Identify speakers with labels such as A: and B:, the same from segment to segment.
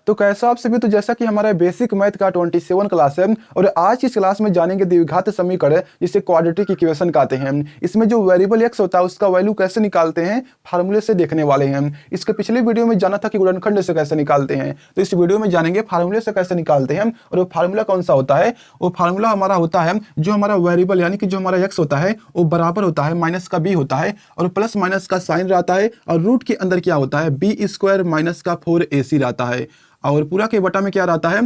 A: तो कैसा आप सभी, तो जैसा कि हमारा बेसिक मैथ का 27 क्लास है और आज इस क्लास में जानेंगे द्विघात समीकरण जिसे क्वाड्रेटिक इक्वेशन कहते हैं। इसमें जो वेरिएबल एक्स होता है उसका वैल्यू कैसे निकालते हैं फार्मूले से देखने वाले हैं। इसके पिछले वीडियो में जाना था कि गुणनखंड से कैसे निकालते हैं, तो इस वीडियो में जानेंगे फार्मूले से कैसे निकालते हैं। और वो फार्मूला कौन सा होता है, वो फार्मूला हमारा होता है जो हमारा वेरिएबल यानी कि जो हमारा एक्स होता है वो बराबर होता है माइनस का बी होता है और प्लस माइनस का साइन रहता है और रूट के अंदर क्या होता है बी स्क्वायर माइनस का 4ac रहता है और पूरा के बटा में क्या रहता है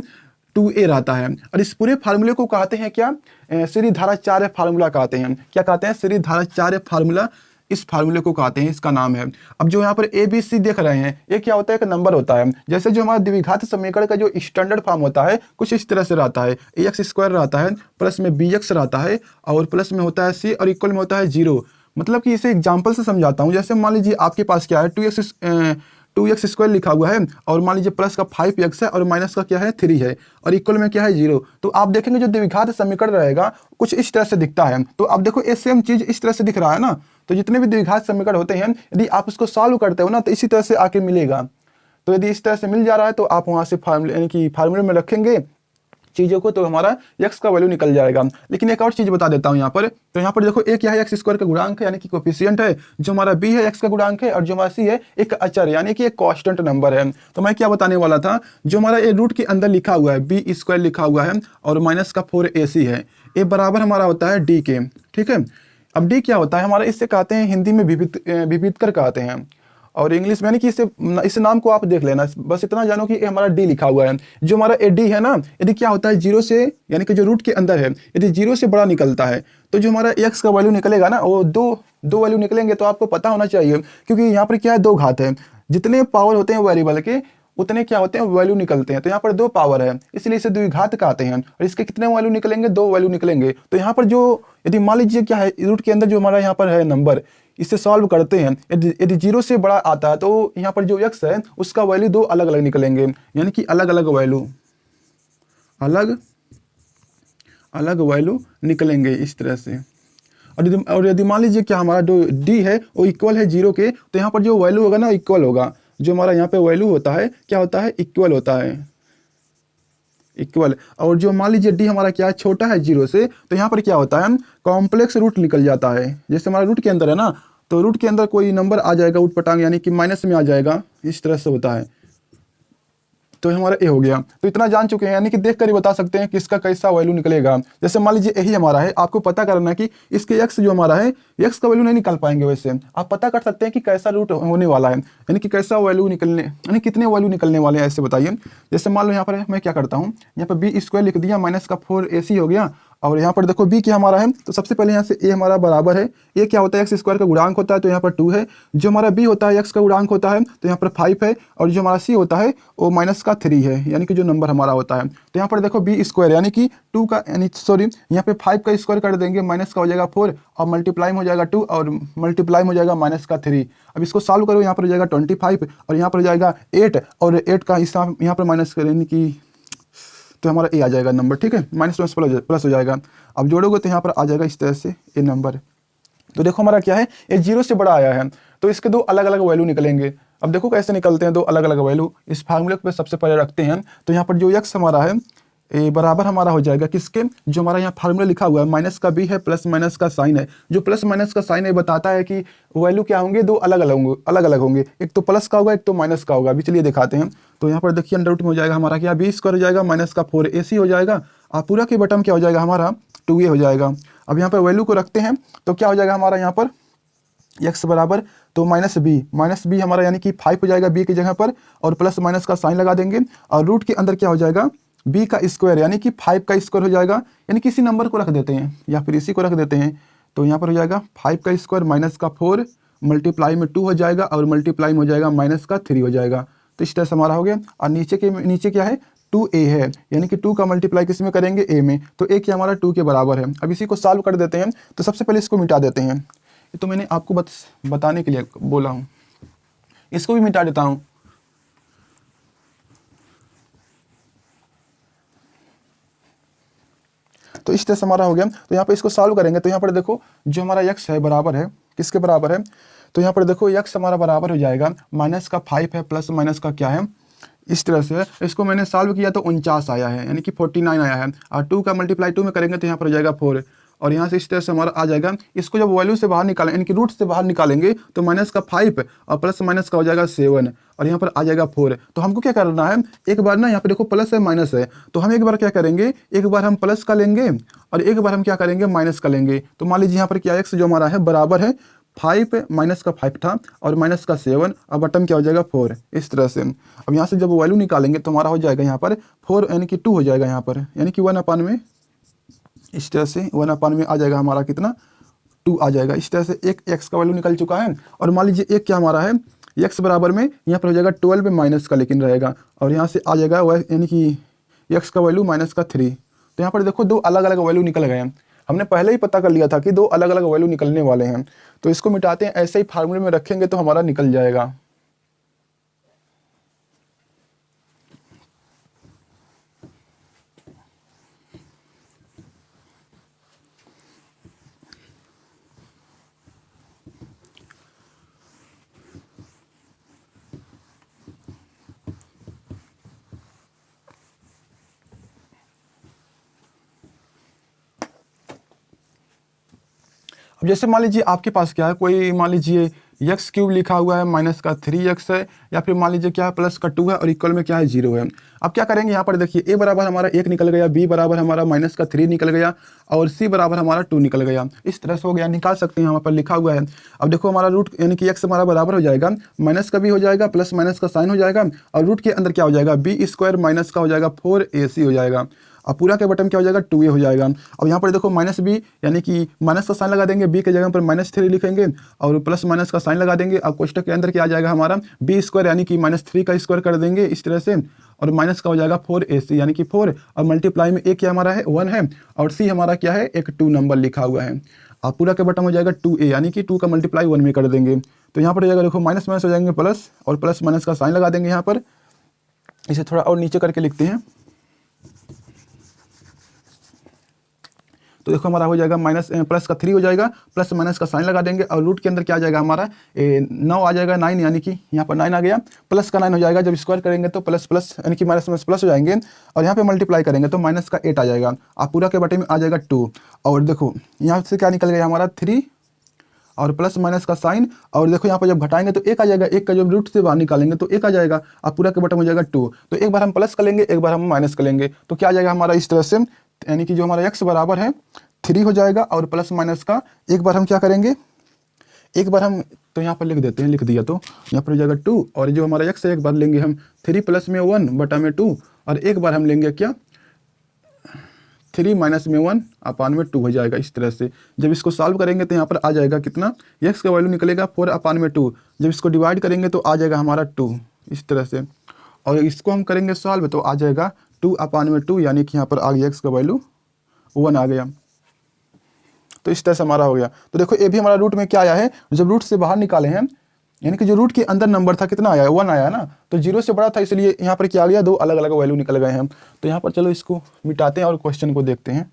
A: 2a रहता है। और इस पूरे फार्मूले को कहते हैं क्या, सीधी धाराचार्य फार्मूला कहते हैं। क्या कहते हैं, सीधी धाराचार्य फार्मूला, इस फार्मूले को कहते हैं, इसका नाम है। अब जो यहाँ पर ए बी सी देख रहे हैं ये क्या होता है, एक नंबर होता है। जैसे जो हमारा द्विघात समीकरण का जो स्टैंडर्ड फॉर्म होता है कुछ इस तरह से रहता है, एक्स स्क्वायर रहता है प्लस में बी एक्स रहता है और प्लस में होता है सी और इक्वल में होता है 0। मतलब कि इसे एग्जाम्पल से समझाता हूँ। जैसे मान लीजिए आपके पास क्या है 2x स्क्वायर लिखा हुआ है और मान लीजिए प्लस का 5x है और माइनस का क्या है 3 है और इक्वल में क्या है 0। तो आप देखेंगे जो द्विघात समीकरण रहेगा कुछ इस तरह से दिखता है। तो आप देखो ये सेम चीज इस तरह से दिख रहा है ना। तो जितने भी द्विघात समीकरण होते हैं यदि आप उसको सॉल्व करते हो ना तो इसी तरह से आके मिलेगा। तो यदि इस तरह से मिल जा रहा है तो आप वहां से फार्मूले यानी कि फार्मूले में रखेंगे चीज़ों को तो हमारा x का वैल्यू निकल जाएगा। लेकिन एक और चीज़ बता देता हूँ यहाँ पर। तो यहाँ पर देखो a क्या है एक्स स्क्वायर का गुणांक है यानी कि कोफिशिएंट है, जो हमारा b है x का गुणांक है और जो हमारा c है एक अचर यानी कि एक कांस्टेंट नंबर है। तो मैं क्या बताने वाला था, जो हमारा ए रूट के अंदर लिखा हुआ है b स्क्वायर लिखा हुआ है और माइनस का 4ac है, ए बराबर हमारा होता है d के। ठीक है, अब d क्या होता है हमारा, इससे कहते हैं हिंदी में विविधकर कहते हैं और इंग्लिश में यानी कि इस नाम को आप देख लेना, बस इतना जानो कि ये हमारा डी लिखा हुआ है। जो हमारा ए डी है ना, यदि क्या होता है 0 से यानी कि जो रूट के अंदर है यदि 0 से बड़ा निकलता है तो जो हमारा एक्स का वैल्यू निकलेगा ना वो दो वैल्यू निकलेंगे। तो आपको पता होना चाहिए क्योंकि यहाँ पर क्या है 2 घात है, जितने पावर होते हैं वेरिएबल के उतने क्या होते हैं वैल्यू निकलते हैं। तो यहाँ पर 2 पावर है इसलिए इसे द्विघात कहते हैं और इसके कितने वैल्यू निकलेंगे 2 वैल्यू निकलेंगे। तो यहाँ पर जो यदि मान लीजिए क्या है रूट के अंदर जो हमारा यहाँ पर है नंबर, इसे सॉल्व करते हैं यदि 0 से बड़ा आता है तो यहाँ पर जो x है उसका वैल्यू 2 अलग अलग निकलेंगे यानी कि अलग अलग वैल्यू निकलेंगे इस तरह से। और यदि मान लीजिए क्या हमारा जो d है वो इक्वल है 0 के, तो यहाँ पर जो वैल्यू होगा ना इक्वल होगा। जो हमारा यहाँ पे वैल्यू होता है क्या होता है इक्वल होता है, इक्वल। और जो मान लीजिए d हमारा क्या है छोटा है 0 से, तो यहाँ पर क्या होता है कॉम्प्लेक्स रूट निकल जाता है। जैसे हमारा रूट के अंदर है ना, तो रूट के अंदर कोई नंबर आ जाएगा उठपटांग यानी कि माइनस में आ जाएगा, इस तरह से होता है। तो हमारा ए हो गया। तो इतना जान चुके हैं यानी कि देख कर ही बता सकते हैं कि इसका कैसा वैल्यू निकलेगा। जैसे मान लीजिए यही हमारा है, आपको पता करना है कि इसके एक्स जो हमारा है एक्स का वैल्यू नहीं निकाल पाएंगे, वैसे आप पता कर सकते हैं कि कैसा रूट होने वाला है यानी कि कैसा वैल्यू निकलने यानी कितने वैल्यू निकलने वाले हैं ऐसे बताइए। जैसे मान लो यहाँ पर मैं क्या करता हूँ, यहाँ पर बी स्क्वायर लिख दिया माइनस का 4ac हो गया और यहाँ पर देखो b क्या हमारा है। तो सबसे पहले यहाँ से a हमारा बराबर है, a क्या होता है एक्स स्क्वायर का गुणांक होता है तो यहाँ पर 2 है। जो हमारा b होता है x का गुणांक होता है तो यहाँ पर 5 है और जो हमारा c होता है वो माइनस का 3 है यानी कि जो नंबर हमारा होता है। तो यहाँ पर देखो b स्क्वायर यानी कि 2 का यानी सॉरी यहाँ पे 5 का स्क्वायर कर देंगे, माइनस का हो जाएगा 4 और मल्टीप्लाई में हो जाएगा 2 और मल्टीप्लाई में हो जाएगा माइनस का 3। अब इसको सॉल्व करो, यहाँ पर हो जाएगा 25 और यहाँ पर हो जाएगा 8 और 8 का हिस्सा यहाँ पर माइनस करेंगे कि तो हमारा ए आ जाएगा नंबर। ठीक है, माइनस प्लस हो जाएगा। अब जोड़ोगे तो यहाँ पर आ जाएगा इस तरह से ए नंबर। तो देखो हमारा क्या है ये 0 से बड़ा आया है तो इसके 2 अलग अलग वैल्यू निकलेंगे। अब देखो कैसे निकलते हैं 2 अलग अलग वैल्यू, इस फार्मूले पे सबसे पहले रखते हैं। तो यहाँ पर जो x हमारा है ए बराबर हमारा हो जाएगा किसके, जो हमारा यहाँ फार्मूला लिखा हुआ है माइनस का b है प्लस माइनस का साइन है। जो प्लस माइनस का साइन है बताता है कि वैल्यू क्या होंगे 2 अलग अलग होंगे, एक तो प्लस का होगा एक तो माइनस का होगा। अभी चलिए दिखाते हैं। तो यहाँ पर देखिए अंडर रूट में हो जाएगा हमारा क्या b स्क्वायर हो जाएगा माइनस का 4ac हो जाएगा और पूरा के बटन क्या हो जाएगा हमारा 2a हो जाएगा। अब यहाँ पर वैल्यू को रखते हैं तो क्या हो जाएगा हमारा यहाँ पर x बराबर तो माइनस बी हमारा यानी कि 5 हो जाएगा b की जगह पर और प्लस माइनस का साइन लगा देंगे और रूट के अंदर क्या हो जाएगा b का स्क्वायर यानी कि 5 का स्क्वायर हो जाएगा यानी किसी नंबर को रख देते हैं या फिर इसी को रख देते हैं। तो यहाँ पर हो जाएगा 5 का स्क्वायर माइनस का 4 मल्टीप्लाई में 2 हो जाएगा और मल्टीप्लाई में हो जाएगा माइनस का 3 हो जाएगा। तो इस तरह से हमारा हो गया। और नीचे क्या है 2a है यानी कि 2 का मल्टीप्लाई किस में करेंगे a में, तो a क्या हमारा 2 के बराबर है। अब इसी को सॉल्व कर देते हैं। तो सबसे पहले इसको मिटा देते हैं, ये तो मैंने आपको बताने के लिए बोला हूँ, इसको भी मिटा देता हूँ। तो इस तरह से हमारा हो गया। तो यहाँ पर इसको सॉल्व करेंगे तो यहाँ पर देखो जो हमारा x है बराबर है किसके बराबर है, तो यहाँ पर देखो x हमारा बराबर हो जाएगा माइनस का 5 है प्लस माइनस का क्या है इस तरह से इसको मैंने सॉल्व किया तो 49 आया है, यानी कि 49 आया है। और 2 का मल्टीप्लाई 2 में करेंगे तो यहाँ पर हो जाएगा 4, और यहाँ से इस तरह से हमारा आ जाएगा। इसको जब वैल्यू से बाहर निकालें, यानी कि रूट से बाहर निकालेंगे तो माइनस का 5 और प्लस माइनस का हो जाएगा 7, और यहाँ पर आ जाएगा 4। तो हमको क्या करना है, एक बार ना यहाँ पे देखो प्लस है माइनस है, तो हम एक बार क्या करेंगे, एक बार हम प्लस का लेंगे और एक बार हम क्या करेंगे, माइनस का लेंगे। तो मान लीजिए यहाँ पर क्या एक्स जो हमारा है बराबर है 5 माइनस का 5 था और माइनस का 7, अब बटन क्या हो जाएगा 4, इस तरह से। अब यहाँ से जब वैल्यू निकालेंगे तो हमारा हो जाएगा यहाँ पर 4 यानी कि 2 हो जाएगा यहाँ पर, यानी कि 1 में, इस तरह से 1 में आ जाएगा हमारा कितना, 2 आ जाएगा। इस तरह से एक एक्स का वैल्यू निकल चुका है। और मान लीजिए एक क्या हमारा है, एक्स बराबर में यहाँ पर हो जाएगा 12 माइनस का लेकिन रहेगा, और यहाँ से आ जाएगा यानी कि एक्स का वैल्यू माइनस का 3। तो यहाँ पर देखो दो अलग अलग वैल्यू निकल गए हैं। हमने पहले ही पता कर लिया था कि दो अलग अलग वैल्यू निकलने वाले हैं, तो इसको मिटाते हैं, ऐसे ही फार्मूले में रखेंगे तो हमारा निकल जाएगा। अब जैसे मान लीजिए आपके पास क्या है, कोई मान लीजिए एक्स क्यूब लिखा हुआ है, माइनस का 3x है, या फिर मान लीजिए क्या है प्लस का 2 है और इक्वल में क्या है 0 है। अब क्या करेंगे, यहाँ पर देखिए ए बराबर हमारा 1 निकल गया, बी बराबर हमारा माइनस का 3 निकल गया, और सी बराबर हमारा 2 निकल गया। इस तरह से हो गया, निकाल सकते हैं, यहाँ पर लिखा हुआ है। अब देखो हमारा रूट यानी कि एक्स हमारा बराबर हो जाएगा, माइनस का भी हो जाएगा, प्लस माइनस का साइन हो जाएगा, और रूट के अंदर क्या हो जाएगा, बी स्क्वायर माइनस का हो जाएगा 4ac हो जाएगा, अब पूरा के बटन क्या हो जाएगा 2a हो जाएगा। अब यहाँ पर देखो माइनस बी यानी कि माइनस का साइन लगा देंगे, बी के जगह पर -3 लिखेंगे और प्लस माइनस का साइन लगा देंगे। अब कोष्टक के अंदर क्या आ जाएगा हमारा बी स्क्वायर यानी कि -3 का स्क्वायर कर देंगे इस तरह से, और माइनस का हो जाएगा 4ac यानी कि 4, और मल्टीप्लाई में ए क्या हमारा है 1 है, और सी हमारा क्या है एक 2 नंबर लिखा हुआ है। अब पूरा के बटन हो जाएगा 2a यानी कि 2 का मल्टीप्लाई 1 में कर देंगे, तो यहाँ पर हो जाएगा देखो माइनस माइनस हो जाएंगे प्लस, और प्लस माइनस का साइन लगा देंगे यहाँ पर। इसे थोड़ा और नीचे करके लिखते हैं, तो देखो हमारा हो जाएगा माइनस प्लस का 3 हो जाएगा, प्लस माइनस का साइन लगा देंगे, और रूट के अंदर क्या आ जाएगा हमारा 9 आ जाएगा 9, यानी कि यहाँ पर 9 आ गया, प्लस का 9 हो जाएगा, जब स्क्वायर करेंगे तो प्लस प्लस यानी कि माइनस माइनस प्लस हो जाएंगे, और यहाँ पे मल्टीप्लाई करेंगे तो माइनस का 8 आ जाएगा। आप पूरा के बटे में आ जाएगा 2, और देखो यहाँ से क्या निकल गया हमारा 3 और प्लस माइनस का साइन, और देखो यहाँ पर जब घटाएंगे तो 1 आ जाएगा, 1 का जब रूट से बाहर निकालेंगे तो 1 आ जाएगा। अब पूरा के बटन हो जाएगा 2, तो एक बार हम प्लस करेंगे एक बार हम माइनस करेंगे, तो क्या आ जाएगा हमारा इस तरह से, यानी कि जो हमारा एक्स बराबर है 3 हो जाएगा, और प्लस माइनस का एक बार हम क्या करेंगे, एक बार हम तो यहाँ पर लिख देते हैं, लिख दिया तो यहाँ पर हो जाएगा 2, और जो हमारा एक्स है एक बार लेंगे हम 3 प्लस में 1 बटा में 2, और एक बार हम लेंगे क्या 3 माइनस में 1 अपान में 2 हो जाएगा इस तरह से। जब इसको सॉल्व करेंगे तो यहाँ पर आ जाएगा कितना, एक्स का वैल्यू निकलेगा 4 अपान में 2, जब इसको डिवाइड करेंगे तो आ जाएगा हमारा 2 इस तरह से, और इसको हम करेंगे सॉल्व तो आ जाएगा 2 अपान में 2, यानी कि यहाँ पर आ गया एक्स का वैल्यू 1 आ गया। तो इस तरह से हमारा हो गया। तो देखो ये भी हमारा रूट में क्या आया है, जब रूट से बाहर निकाले हैं, यानी कि जो रूट के अंदर नंबर था कितना आया 1 आया ना, तो 0 से बड़ा था, इसलिए यहाँ पर क्या आ गया दो अलग अलग वैल्यू निकल गए हैं। तो यहाँ पर चलो इसको मिटाते हैं और क्वेश्चन को देखते हैं।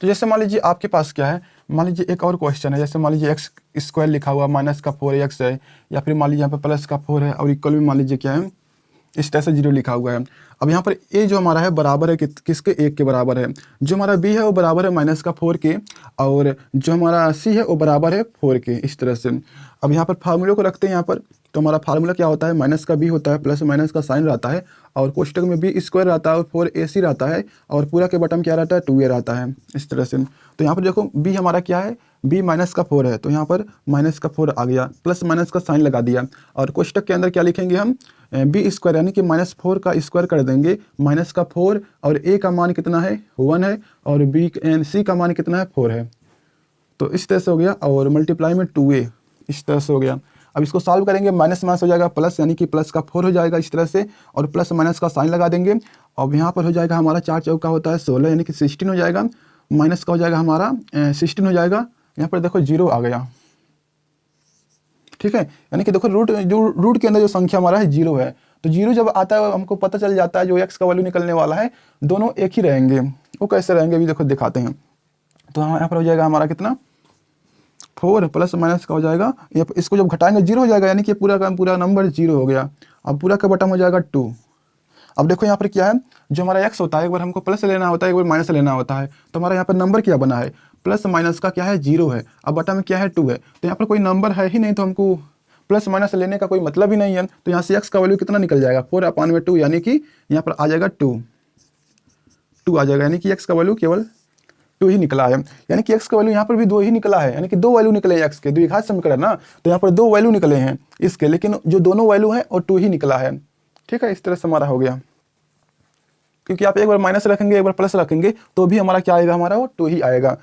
A: तो जैसे मान लीजिए आपके पास क्या है, मान लीजिए एक और क्वेश्चन है, जैसे मान लीजिए एक्स स्क्वायर लिखा हुआ माइनस का 4x है, या फिर मान लीजिए यहाँ पर प्लस का 4 है, और इक्वल में मान लीजिए क्या है इस तरह से 0 लिखा हुआ है। अब यहाँ पर ए जो हमारा है बराबर है किसके 1 के बराबर है, जो हमारा बी है वो बराबर है माइनस का 4 के, और जो हमारा सी है वो बराबर है 4 के इस तरह से। अब यहाँ पर फार्मूले को रखते हैं यहाँ पर, तो हमारा फार्मूला क्या होता है, माइनस का बी होता है, प्लस माइनस का साइन रहता है, और कोष्टक में बी स्क्वायर रहता है और 4ac रहता है, और पूरा के बटन क्या रहता है 2a रहता है इस तरह से। तो यहाँ पर देखो बी हमारा क्या है, बी माइनस का 4 है, तो यहाँ पर माइनस का 4 आ गया, प्लस माइनस का साइन लगा दिया, और कोष्टक के अंदर क्या लिखेंगे हम बी स्क्वायर यानी कि -4 का स्क्वायर कर देंगे, माइनस का 4, और ए का मान कितना है 1 है, और बी सी का मान कितना है 4 है। तो इस तरह से हो गया, और मल्टीप्लाई में 2a इस तरह से हो गया। अब इसको सॉल्व करेंगे, माइनस माइनस हो जाएगा प्लस, यानी कि प्लस का 4 हो जाएगा इस तरह से, और प्लस माइनस का साइन लगा देंगे। अब यहाँ पर हो जाएगा हमारा 4 चौका होता है 16, यानी कि 16 हो जाएगा, माइनस का हो जाएगा हमारा 16 हो जाएगा, यहाँ पर देखो 0 आ गया, ठीक है। यानी कि देखो रूट के अंदर जो संख्या हमारा है 0 है, तो 0 जब आता है हमको पता चल जाता है जो x का वैल्यू निकलने वाला है दोनों एक ही रहेंगे। वो कैसे रहेंगे अभी देखो दिखाते हैं। तो यहाँ पर हो जाएगा हमारा कितना 4 प्लस माइनस का हो जाएगा, इसको जब घटाएंगे 0 हो जाएगा, यानी कि पूरा का पूरा नंबर 0 हो गया। अब पूरा का बटन हो जाएगा 2। अब देखो यहाँ पर क्या है, जो हमारा x होता है एक बार हमको प्लस लेना होता है, एक बार माइनस लेना होता है। तो हमारा यहाँ पर नंबर क्या बना है, प्लस माइनस का क्या है 0 है, अब बटा में क्या है 2 है। तो यहाँ पर कोई नंबर है ही नहीं, तो हमको प्लस माइनस लेने का कोई मतलब ही नहीं है। तो यहाँ से x का वैल्यू कितना निकल जाएगा 4/2, यानी कि यहाँ पर आ जाएगा 2 आ जाएगा, यानी कि x का वैल्यू केवल 2 ही निकला है। यानी कि x का वैल्यू यहाँ पर भी 2 ही निकला है, यानी कि 2 वैल्यू निकले हैं x के, द्विघात समीकरण ना, तो यहाँ पर 2 वैल्यू निकले हैं इसके, लेकिन जो दोनों वैल्यू हैं और 2 ही निकला है, ठीक है। इस तरह से हमारा हो गया, क्योंकि आप एक बार माइनस रखेंगे एक बार प्लस रखेंगे तो भी हमारा क्या आएगा, हमारा वो 2 ही आएगा।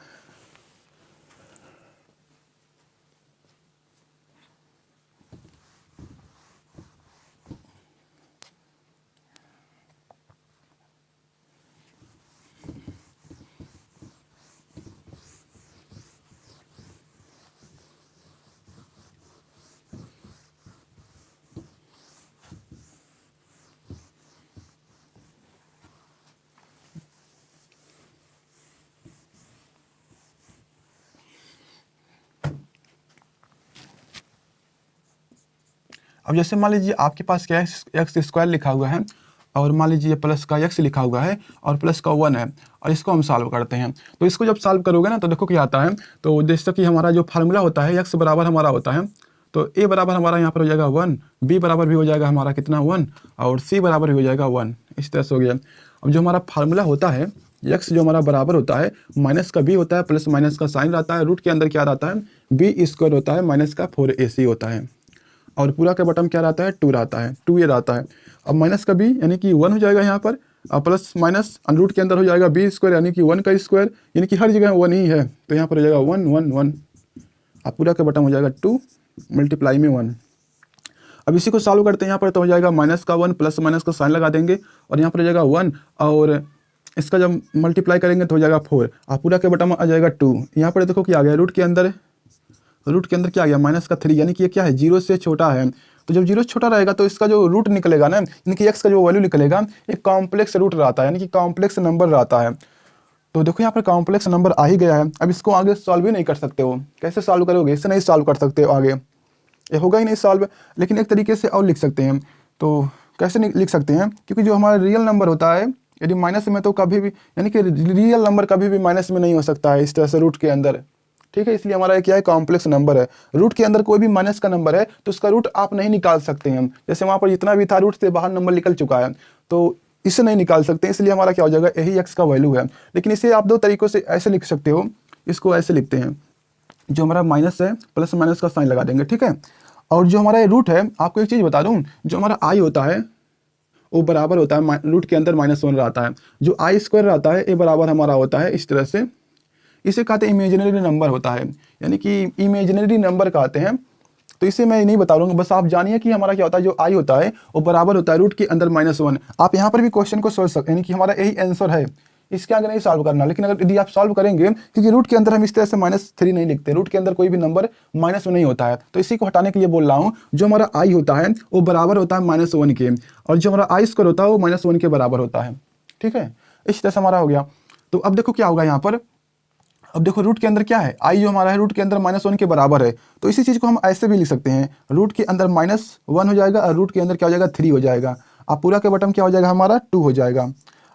A: अब जैसे मान लीजिए आपके पास क्या है, एक्स स्क्वायर लिखा हुआ है और मान लीजिए प्लस का x लिखा हुआ है और प्लस का 1 है, और इसको हम सॉल्व करते हैं। तो इसको जब सॉल्व करोगे ना तो देखो क्या आता है, तो जैसे कि हमारा जो फार्मूला होता है x बराबर हमारा होता है, तो a बराबर हमारा यहाँ पर हो जाएगा 1, b बराबर भी हो जाएगा हमारा कितना 1, और c बराबर भी हो जाएगा 1। इस तरह से हो गया। अब जो हमारा फार्मूला होता है x जो हमारा बराबर होता है माइनस का b होता है, प्लस माइनस का साइन रहता है, रूट के अंदर क्या रहता है b स्क्वायर होता है, माइनस का 4ac होता है, और पूरा का बटन क्या रहता है 2 रहता है, 2 ये रहता है। अब माइनस का b यानी कि 1 हो जाएगा यहाँ पर, और प्लस माइनस रूट के अंदर हो जाएगा b स्क्वायर यानी कि 1 का स्क्वायर, यानी कि हर जगह 1 ही है, तो यहाँ पर हो जाएगा 1 1 1, अब पूरा का बटन हो जाएगा 2 मल्टीप्लाई में 1। अब इसी को सॉल्व करते हैं, यहाँ पर तो हो जाएगा माइनस का 1 प्लस माइनस का साइन लगा देंगे, और यहाँ पर हो जाएगा 1, और इसका जब मल्टीप्लाई करेंगे तो हो जाएगा 4, और पूरा के बटन आ जाएगा 2। यहाँ पर देखो क्या आ गया, रूट के अंदर क्या आ गया माइनस का 3, यानी कि ये क्या है 0 से छोटा है। तो जब 0 छोटा रहेगा तो इसका जो रूट निकलेगा ना, यानी कि x का जो वैल्यू निकलेगा एक कॉम्प्लेक्स रूट रहता है, यानी कि कॉम्प्लेक्स नंबर रहता है। तो देखो यहाँ पर कॉम्प्लेक्स नंबर आ ही गया है। अब इसको आगे सॉल्व भी नहीं कर सकते हो, कैसे सॉल्व करोगे, इससे नहीं सॉल्व कर सकते हो, आगे ये होगा ही नहीं सॉल्व। लेकिन एक तरीके से और लिख सकते हैं, तो कैसे लिख सकते हैं, क्योंकि जो हमारा रियल नंबर होता है यदि माइनस में तो कभी भी, यानी कि रियल नंबर कभी भी माइनस में नहीं हो सकता है इस तरह से रूट के अंदर, ठीक है। इसलिए हमारा क्या है कॉम्प्लेक्स नंबर है, रूट के अंदर कोई भी माइनस का नंबर है तो उसका रूट आप नहीं निकाल सकते हैं। जैसे वहाँ पर जितना भी था रूट से बाहर नंबर निकल चुका है, तो इसे नहीं निकाल सकते, इसलिए हमारा क्या हो जाएगा यही x का वैल्यू है। लेकिन इसे आप 2 तरीकों से ऐसे लिख सकते हो, इसको ऐसे लिखते हैं, जो हमारा माइनस है प्लस माइनस का साइन लगा देंगे, ठीक है। और जो हमारा रूट है, आपको एक चीज़ बता दूँ, जो हमारा आई होता है वो बराबर होता है रूट के अंदर -1 रहता है, जो आई स्क्वायर रहता है ए बराबर हमारा होता है इस तरह से, इसे कहते हैं इमेजिनरी नंबर होता है, यानी कि इमेजिनरी नंबर कहते हैं। तो इसे मैं नहीं बता रहा हूँ, बस आप जानिए कि हमारा क्या होता है, जो आई होता है वो बराबर होता है रूट के अंदर -1। आप यहाँ पर भी क्वेश्चन को सोच सकते हैं, यानी कि हमारा यही आंसर है, इसके आगे नहीं सॉल्व करना। लेकिन अगर यदि आप सॉल्व करेंगे, क्योंकि रूट के अंदर हम इस तरह से -3 नहीं लिखते, रूट के अंदर कोई भी नंबर माइनस में नहीं होता है, तो इसी को हटाने के लिए बोल रहा हूँ। जो हमारा आई होता है वो बराबर होता है -1 के, और जो हमारा आई स्क्वायर होता है वो -1 के बराबर होता है, ठीक है। इस तरह से हमारा हो गया। तो अब देखो क्या होगा यहाँ पर, अब देखो रूट के अंदर क्या है, आई जो हमारा है रूट के अंदर -1 के बराबर है, तो इसी चीज़ को हम ऐसे भी लिख सकते हैं, रूट के अंदर -1 हो जाएगा और रूट के अंदर क्या हो जाएगा 3 हो जाएगा, अब पूरा के बटन क्या हो जाएगा हमारा 2 हो जाएगा।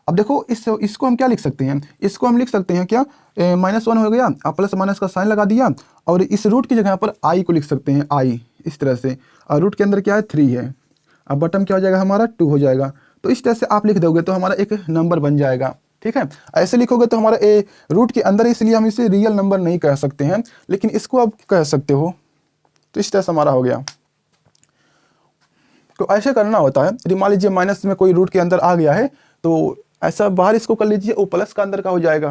A: अब देखो इसको हम क्या लिख सकते हैं, इसको हम लिख सकते हैं क्या, -1 हो गया, अब प्लस माइनस का साइन लगा दिया, और इस रूट की जगह पर आई को लिख सकते हैं, आई इस तरह से, और रूट के अंदर क्या है 3 है, अब बटन क्या हो जाएगा हमारा 2 हो जाएगा। तो इस तरह से आप लिख दोगे तो हमारा एक नंबर बन जाएगा, ठीक है। ऐसे लिखोगे तो हमारा ए रूट के अंदर, इसलिए हम इसे रियल नंबर नहीं कह सकते हैं, लेकिन इसको आप कह सकते हो। तो इस तरह से हमारा हो गया। तो ऐसे करना होता है, यदि मान लीजिए माइनस में कोई रूट के अंदर आ गया है तो ऐसा बाहर इसको कर लीजिए, वो प्लस का अंदर का हो जाएगा,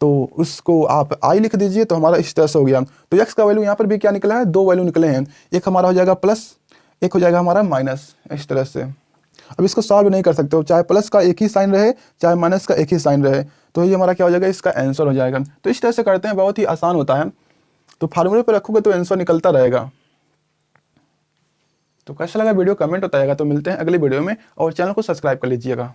A: तो उसको आप आई लिख दीजिए, तो हमारा इस तरह से हो गया। तो एक्स का वैल्यू यहाँ पर भी क्या निकला है, 2 वैल्यू निकले हैं, एक हमारा हो जाएगा प्लस, एक हो जाएगा हमारा माइनस, इस तरह से। अब इसको सॉल्व नहीं कर सकते हो, चाहे प्लस का एक ही साइन रहे चाहे माइनस का एक ही साइन रहे, तो ये हमारा क्या हो जाएगा, इसका आंसर हो जाएगा। तो इस तरह से करते हैं, बहुत ही आसान होता है। तो फार्मूले पर रखोगे तो आंसर निकलता रहेगा। तो कैसा लगा वीडियो कमेंट बताइएगा। तो मिलते हैं अगली वीडियो में और चैनल को सब्सक्राइब कर लीजिएगा।